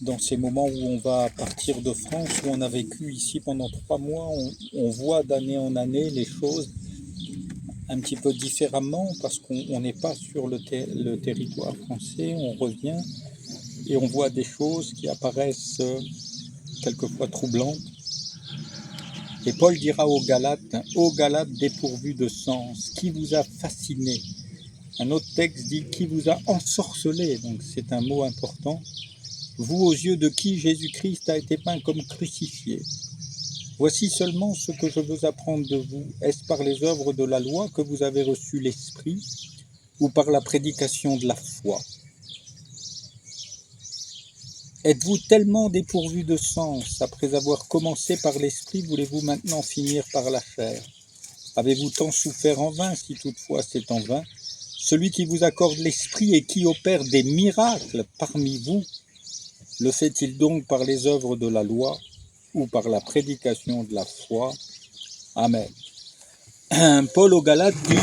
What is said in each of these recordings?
dans ces moments où on va partir de France, où on a vécu ici pendant 3 mois, on voit d'année en année les choses un petit peu différemment parce qu'on n'est pas sur le territoire français, on revient et on voit des choses qui apparaissent quelquefois troublantes. Et Paul dira aux Galates dépourvus de sens, qui vous a fasciné? Un autre texte dit qui vous a ensorcelé, donc c'est un mot important. Vous aux yeux de qui Jésus-Christ a été peint comme crucifié. Voici seulement ce que je veux apprendre de vous. Est-ce par les œuvres de la loi que vous avez reçu l'Esprit ou par la prédication de la foi? Êtes-vous tellement dépourvu de sens, après avoir commencé par l'Esprit, voulez-vous maintenant finir par la chair? Avez-vous tant souffert en vain, si toutefois c'est en vain? Celui qui vous accorde l'Esprit et qui opère des miracles parmi vous, le fait-il donc par les œuvres de la loi ou par la prédication de la foi? Amen. Paul aux Galates dit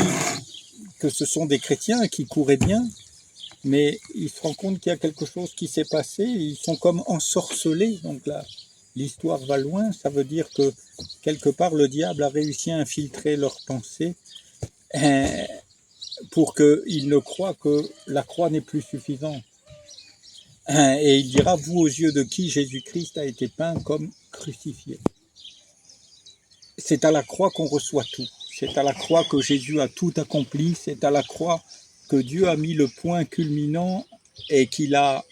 que ce sont des chrétiens qui couraient bien, mais il se rend compte qu'il y a quelque chose qui s'est passé, ils sont comme ensorcelés, donc là, l'histoire va loin, ça veut dire que quelque part le diable a réussi à infiltrer leurs pensées pour qu'ils ne croient que la croix n'est plus suffisante. Et il dira, vous aux yeux de qui Jésus-Christ a été peint comme crucifié. C'est à la croix qu'on reçoit tout, c'est à la croix que Jésus a tout accompli, c'est à la croix que Dieu a mis le point culminant et qu'il a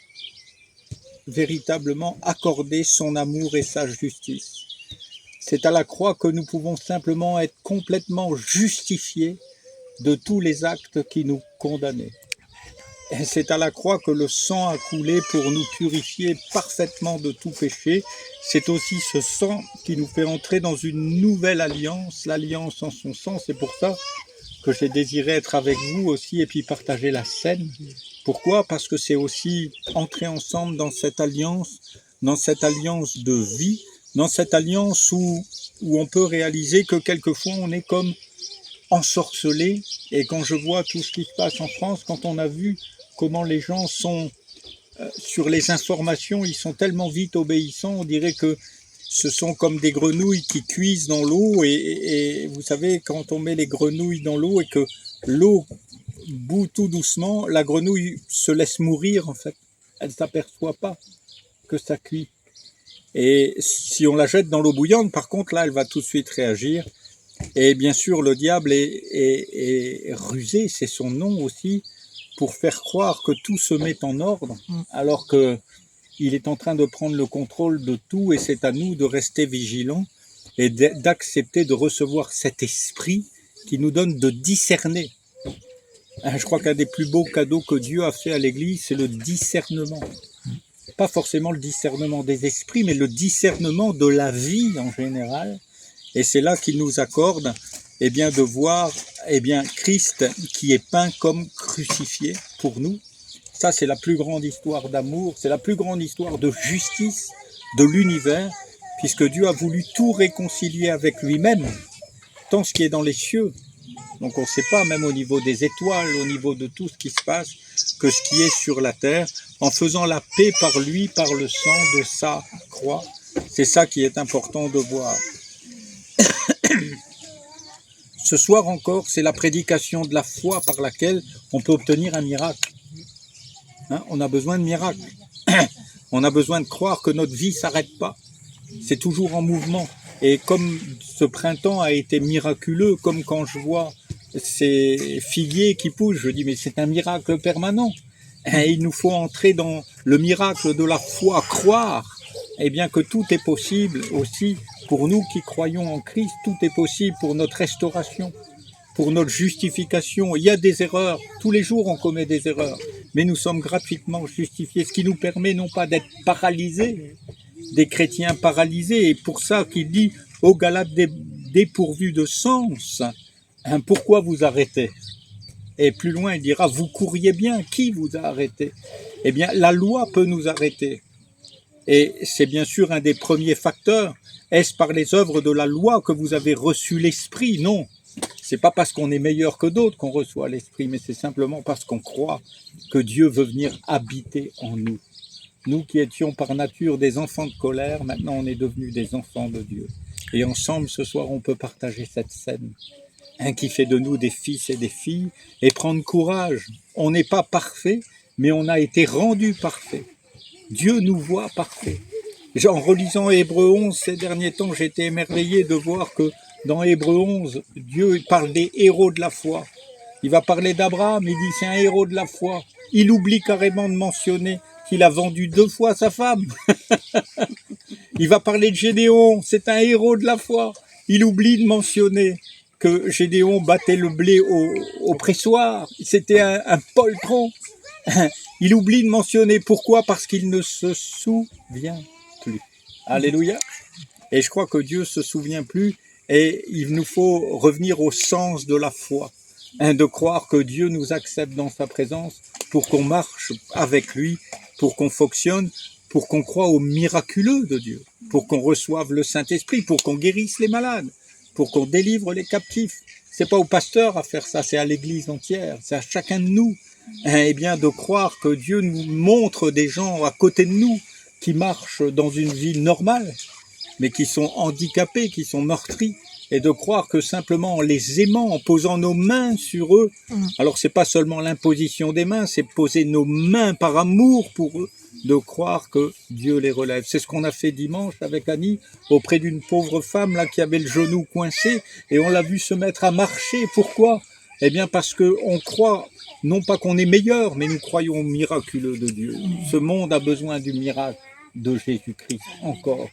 véritablement accordé son amour et sa justice. C'est à la croix que nous pouvons simplement être complètement justifiés de tous les actes qui nous condamnaient. Et c'est à la croix que le sang a coulé pour nous purifier parfaitement de tout péché. C'est aussi ce sang qui nous fait entrer dans une nouvelle alliance, l'alliance en son sang. C'est pour ça que j'ai désiré être avec vous aussi et puis partager la scène. Pourquoi? Parce que c'est aussi entrer ensemble dans cette alliance de vie, dans cette alliance où on peut réaliser que quelquefois on est comme ensorcelé. Et quand je vois tout ce qui se passe en France, quand on a vu comment les gens sont sur les informations, ils sont tellement vite obéissants, on dirait que ce sont comme des grenouilles qui cuisent dans l'eau et vous savez, quand on met les grenouilles dans l'eau et que l'eau bout tout doucement, la grenouille se laisse mourir en fait. Elle ne s'aperçoit pas que ça cuit. Et si on la jette dans l'eau bouillante, par contre, là, elle va tout de suite réagir. Et bien sûr, le diable est rusé, c'est son nom aussi, pour faire croire que tout se met en ordre, alors que il est en train de prendre le contrôle de tout et c'est à nous de rester vigilants et d'accepter de recevoir cet esprit qui nous donne de discerner. Je crois qu'un des plus beaux cadeaux que Dieu a fait à l'Église, c'est le discernement. Pas forcément le discernement des esprits, mais le discernement de la vie en général. Et c'est là qu'il nous accorde de voir Christ qui est peint comme crucifié pour nous. Ça, c'est la plus grande histoire d'amour, c'est la plus grande histoire de justice de l'univers, puisque Dieu a voulu tout réconcilier avec lui-même, tant ce qui est dans les cieux. Donc on ne sait pas, même au niveau des étoiles, au niveau de tout ce qui se passe, que ce qui est sur la terre, en faisant la paix par lui, par le sang de sa croix. C'est ça qui est important de voir. Ce soir encore, c'est la prédication de la foi par laquelle on peut obtenir un miracle. On a besoin de miracles. On a besoin de croire que notre vie ne s'arrête pas. C'est toujours en mouvement. Et comme ce printemps a été miraculeux, comme quand je vois ces figuiers qui poussent, je dis mais c'est un miracle permanent. Et il nous faut entrer dans le miracle de la foi, croire que tout est possible aussi pour nous qui croyons en Christ, tout est possible pour notre restauration, pour notre justification. Il y a des erreurs, tous les jours on commet des erreurs, mais nous sommes gratuitement justifiés, ce qui nous permet non pas d'être paralysés, des chrétiens paralysés, et pour ça qu'il dit aux Galates dépourvus de sens, pourquoi vous arrêtez? Et plus loin il dira, vous couriez bien, qui vous a arrêté? La loi peut nous arrêter, et c'est bien sûr un des premiers facteurs. Est-ce par les œuvres de la loi que vous avez reçu l'Esprit? Non. C'est pas parce qu'on est meilleur que d'autres qu'on reçoit l'Esprit, mais c'est simplement parce qu'on croit que Dieu veut venir habiter en nous. Nous qui étions par nature des enfants de colère, maintenant on est devenus des enfants de Dieu. Et ensemble, ce soir, on peut partager cette scène, qui fait de nous des fils et des filles, et prendre courage. On n'est pas parfait, mais on a été rendu parfait. Dieu nous voit parfait. En relisant Hébreux 11 ces derniers temps, j'ai été émerveillé de voir que dans Hébreux 11, Dieu parle des héros de la foi. Il va parler d'Abraham, il dit c'est un héros de la foi. Il oublie carrément de mentionner qu'il a vendu 2 fois sa femme. Il va parler de Gédéon, c'est un héros de la foi. Il oublie de mentionner que Gédéon battait le blé au pressoir. C'était un poltron. Il oublie de mentionner pourquoi, parce qu'il ne se souvient plus. Alléluia. Et je crois que Dieu se souvient plus et il nous faut revenir au sens de la foi. De croire que Dieu nous accepte dans sa présence pour qu'on marche avec lui, pour qu'on fonctionne, pour qu'on croie au miraculeux de Dieu, pour qu'on reçoive le Saint-Esprit, pour qu'on guérisse les malades, pour qu'on délivre les captifs. C'est pas au pasteur à faire ça, c'est à l'Église entière, c'est à chacun de nous. Eh bien, de croire que Dieu nous montre des gens à côté de nous qui marchent dans une vie normale, mais qui sont handicapés, qui sont meurtris, et de croire que simplement en les aimant, en posant nos mains sur eux, alors c'est pas seulement l'imposition des mains, c'est poser nos mains par amour pour eux, de croire que Dieu les relève. C'est ce qu'on a fait dimanche avec Annie, auprès d'une pauvre femme là qui avait le genou coincé, et on l'a vu se mettre à marcher. Pourquoi? Eh bien parce que on croit, non pas qu'on est meilleur, mais nous croyons au miraculeux de Dieu. Ce monde a besoin du miracle de Jésus-Christ, encore.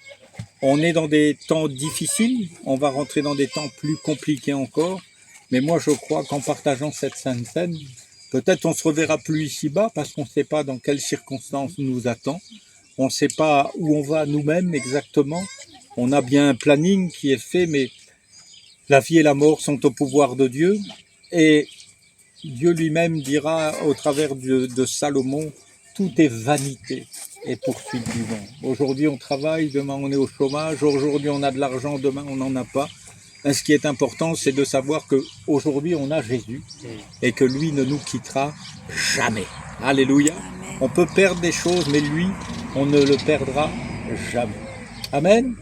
On est dans des temps difficiles, on va rentrer dans des temps plus compliqués encore, mais moi je crois qu'en partageant cette sainte scène, peut-être on se reverra plus ici-bas parce qu'on ne sait pas dans quelles circonstances nous attend, on ne sait pas où on va nous-mêmes exactement, on a bien un planning qui est fait, mais la vie et la mort sont au pouvoir de Dieu, et Dieu lui-même dira au travers de Salomon, tout est vanité et poursuite du vent. Aujourd'hui on travaille, demain on est au chômage, aujourd'hui on a de l'argent, demain on n'en a pas. Ce qui est important, c'est de savoir qu'aujourd'hui on a Jésus et que lui ne nous quittera jamais. Alléluia. On peut perdre des choses, mais lui, on ne le perdra jamais. Amen.